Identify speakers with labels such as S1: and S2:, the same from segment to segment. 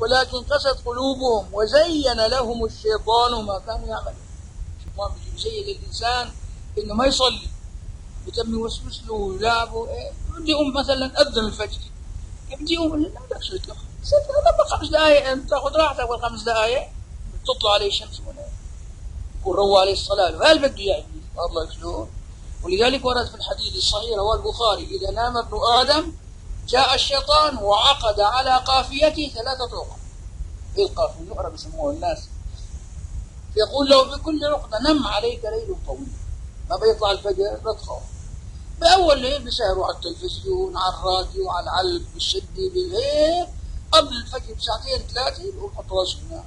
S1: ولكن قست قلوبهم وزين لهم الشيطان ما كانوا يعملون. الشيطان بيزين للإنسان إنه ما يصلي، بتم يوسوس له ويلعبه. بدي يقوم مثلا أذن الفجر، بدي يقوم لا شو يطلع لما 5 دقائق تاخذ راحتك والخمس دقائق تطلع عليه الشمس يكون روى عليه الصلاة. وهل بده إياه الله شلون؟ ولذلك ورد في الحديث الصحيح رواه البخاري: إذا نام ابن آدم جاء الشيطان وعقد على قافيته 3 عقد. إيه القافية؟ النقرة بسموها الناس. يقول له بكل عقدة: نم عليك ليل طويل. ما بيطلع الفجر لا تخاف. بأول ليل بيسهروا على التلفزيون، على الراديو، على العلب، بالشدة، بالهيك. قبل الفجر بساعتين 3 بيقول حط راسه هنا،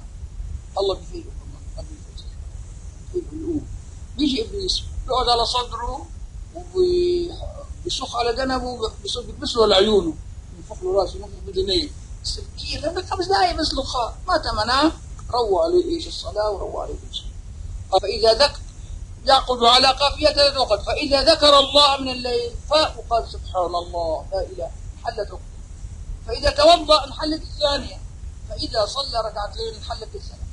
S1: الله بيفيده قبل الفجر. بيفيده. بيجي إبليس بيقعد على صدره وبيصخ على جنبه، بيكبس له لعيونه، ينفخ له راسه، ينفخ بدنيه. كثير لما 5 دقائق بس له خاف، ما تمناه روى عليه ايش الصلاه وروى عليه كل شيء. فاذا ذكر يعقد على قافيه 3 عقد، فاذا ذكر الله من الليل فاق وقال سبحان الله لا اله، انحلت عقده. فاذا توضا انحلت الثانيه، فاذا صلى 2 ركعتين انحلت الثالثه.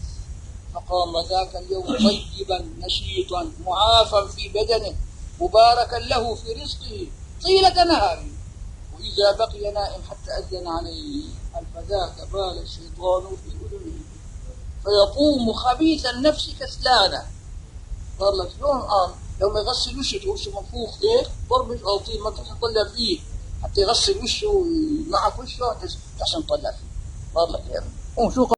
S1: فقام ذاك اليوم طيبا نشيطا معافى في بدنه مباركا له في رزقه طيلة نهاره. وإذا بقي نائم حتى أذن عليه فذاك بال الشيطان في أذنه فيقوم خبيث النفس كسلانا. قال لك شلون لو ما يغسل وشه وشه منفوخ هيك ضربش أو طين ما تطلع فيه حتى يغسل وشه ويمعك وشه عشان تطلع فيه. قال لك يعني شو